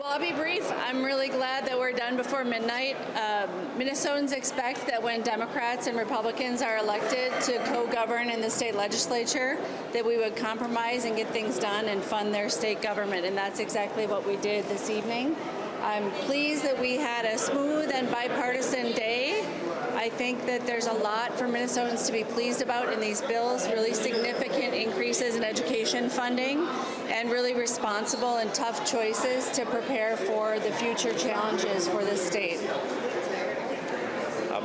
Well, I'll be brief. I'm really glad that we're done before midnight. Minnesotans expect that when Democrats and Republicans are elected to co-govern in the state legislature, that we would compromise and get things done and fund their state government, and that's exactly what we did this evening. I'm pleased that we had a smooth and bipartisan day. I think that there's a lot for Minnesotans to be pleased about in these bills, really significant increases in education funding and really responsible and tough choices to prepare for the future challenges for the state.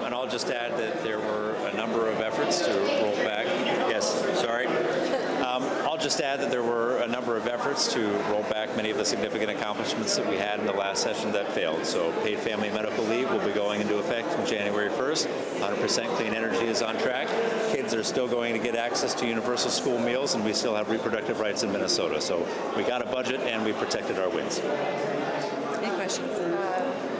And I'll just add that there were a number of efforts to roll back. Yes, sorry. I'll just add that there were a number of efforts to roll back many of the significant accomplishments that we had in the last session that failed. So paid family medical leave will be going into effect from January 1st. 100% clean energy is on track. Kids are still going to get access to universal school meals, and we still have reproductive rights in Minnesota. So we got a budget and we protected our wins. Any questions?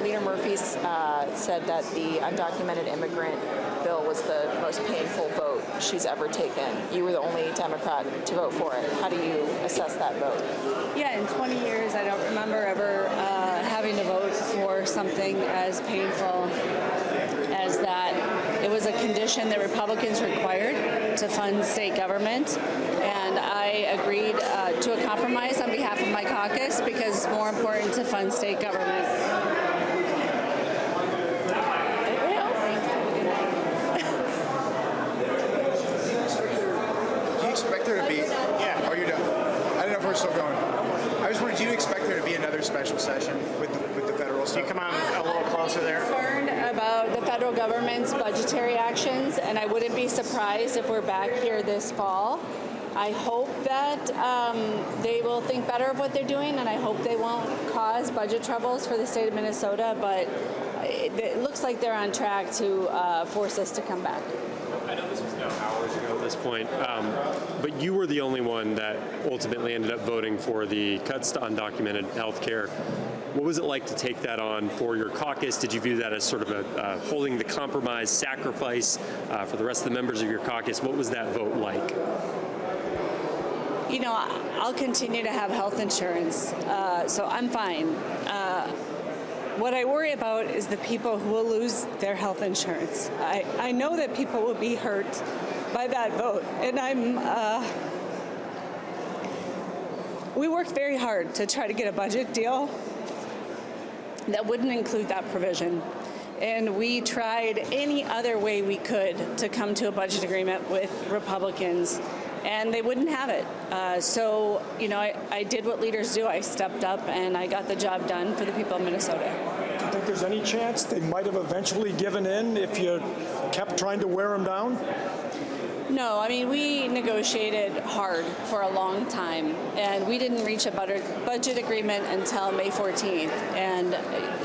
Leader Murphy said that the undocumented immigrant bill was the most painful vote she's ever taken. You were the only Democrat to vote for it. How do you assess that vote? Yeah, in 20 years, I don't remember ever having to vote for something as painful as that. It was a condition that Republicans required to fund state government, and I agreed to a compromise on behalf of my caucus because it's more important to fund state government. Still going. I just wondered, do you expect there to be another special session with the federal stuff? You come on a little closer there. I'm concerned about the federal government's budgetary actions, and I wouldn't be surprised if we're back here this fall. I hope that they will think better of what they're doing, and I hope they won't cause budget troubles for the state of Minnesota, but it looks like they're on track to force us to come back. I know this was hours ago at this point, but you were the only one that ultimately ended up voting for the cuts to undocumented health care. What was it like to take that on for your caucus? Did you view that as sort of a holding the compromise sacrifice for the rest of the members of your caucus? What was that vote like? You know, I'll continue to have health insurance, so I'm fine. What I worry about is the people who will lose their health insurance. I know that people will be hurt by that vote, and we worked very hard to try to get a budget deal that wouldn't include that provision. And we tried any other way we could to come to a budget agreement with Republicans, and they wouldn't have it. So, you know, I did what leaders do. I stepped up and I got the job done for the people of Minnesota. Do you think there's any chance they might have eventually given in if you kept trying to wear them down? No, I mean, we negotiated hard for a long time, and we didn't reach a budget agreement until May 14th. And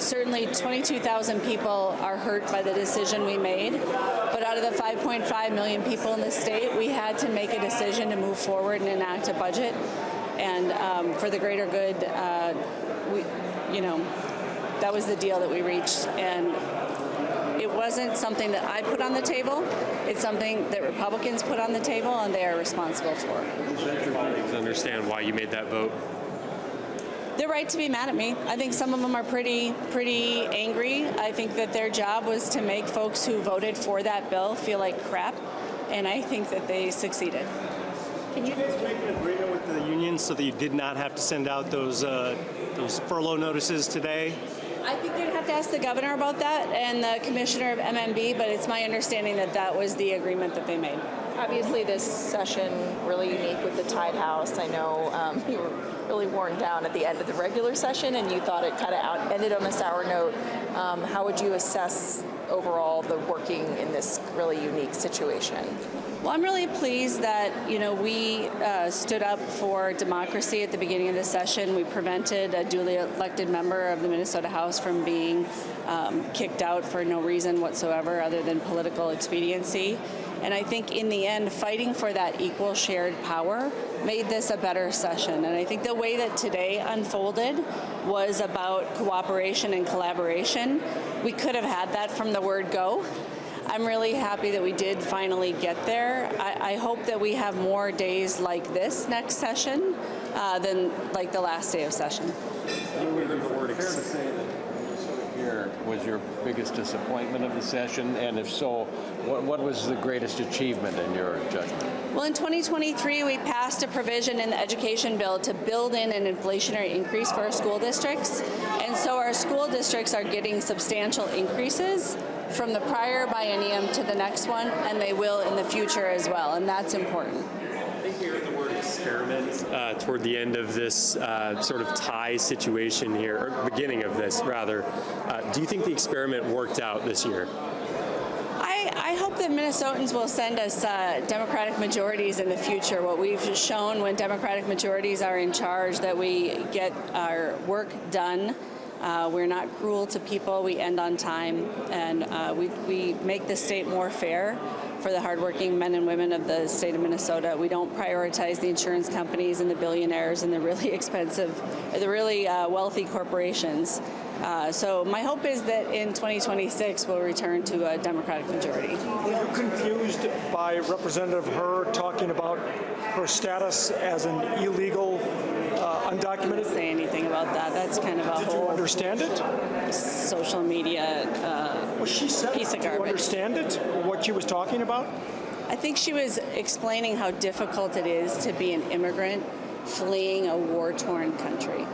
certainly 22,000 people are hurt by the decision we made. But out of the 5.5 million people in the state, we had to make a decision to move forward and enact a budget. And for the greater good, that was the deal that we reached. And it wasn't something that I put on the table. It's something that Republicans put on the table, and they are responsible for. Let your colleagues understand why you made that vote. They're right to be mad at me. I think some of them are pretty angry. I think that their job was to make folks who voted for that bill feel like crap, and I think that they succeeded. Can you guys make an agreement with the unions so that you did not have to send out those furlough notices today? I think you'd have to ask the governor about that and the commissioner of MMB, but it's my understanding that that was the agreement that they made. Obviously, this session really unique with the tied house. I know you were really worn down at the end of the regular session, and you thought it kind of ended on a sour note. How would you assess overall the working in this really unique situation? Well, I'm really pleased that, we stood up for democracy at the beginning of the session. We prevented a duly elected member of the Minnesota House from being kicked out for no reason whatsoever other than political expediency. And I think in the end, fighting for that equal shared power made this a better session. And I think the way that today unfolded was about cooperation and collaboration. We could have had that from the word go. I'm really happy that we did finally get there. I hope that we have more days like this next session than like the last day of session. Fair to say that Minnesota Care was your biggest disappointment of the session, and if so, what was the greatest achievement in your judgment? Well, in 2023, we passed a provision in the education bill to build in an inflationary increase for our school districts. And so our school districts are getting substantial increases from the prior biennium to the next one, and they will in the future as well, and that's important. I think we heard the word experiment toward the end of this sort of tie situation here, or beginning of this, rather. Do you think the experiment worked out this year? I hope that Minnesotans will send us Democratic majorities in the future. What we've shown when Democratic majorities are in charge, that we get our work done. We're not cruel to people. We end on time, and we make the state more fair for the hardworking men and women of the state of Minnesota. We don't prioritize the insurance companies and the billionaires and the really expensive, the really wealthy corporations. So my hope is that in 2026 we'll return to a Democratic majority. Were you confused by Representative Herr talking about her status as an illegal, undocumented? I didn't say anything about that. That's kind of a Did you whole understand it? social media Well, she said, piece of did you garbage. understand it, what she was talking about? I think she was explaining how difficult it is to be an immigrant fleeing a war-torn country.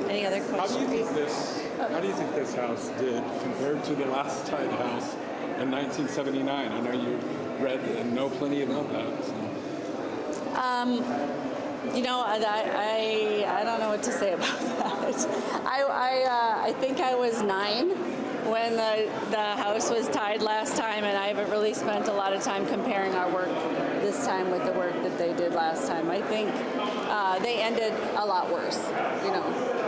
Any other How do you questions? think this House did compared to the last Tide House in 1979? I know you read and know plenty about that. So. You know, I don't know what to say about that. I think I was 9 when the House was tied last time, and I haven't really spent a lot of time comparing our work this time with the work that they did last time. I think they ended a lot worse. You know,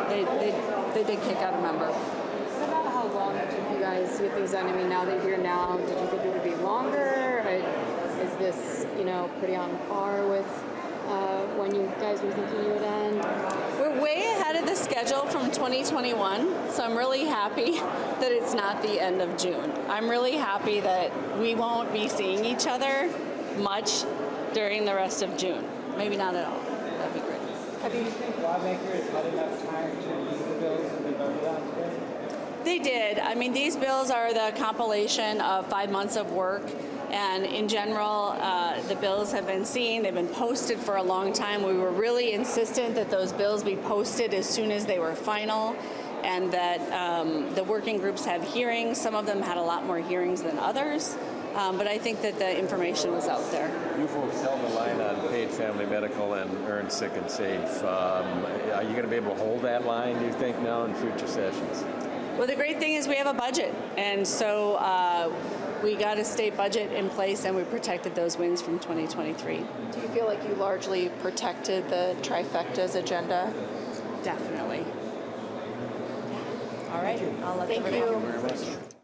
they did kick out a member. What about how long it took you guys to get things done? I mean, now that you're here now, did you think it would be longer? Is this, you know, pretty on par with when you guys were thinking you would end? We're way ahead of the schedule from 2021, so I'm really happy that it's not the end of June. I'm really happy that we won't be seeing each other much during the rest of June. Maybe not at all. That'd be great. Do you think lawmakers had enough time to use the bills that they voted on today? They did. I mean, these bills are the compilation of 5 months of work. And in general, the bills have been seen. They've been posted for a long time. We were really insistent that those bills be posted as soon as they were final, and that the working groups have hearings. Some of them had a lot more hearings than others. But I think that the information was out there. You folks held the line on paid family medical and earned sick and safe. Are you going to be able to hold that line, do you think, now in future sessions? Well, the great thing is we have a budget, and so we got a state budget in place, and we protected those wins from 2023. Do you feel like you largely protected the trifecta's agenda? Definitely. All right. I'll let Thank everybody you. know.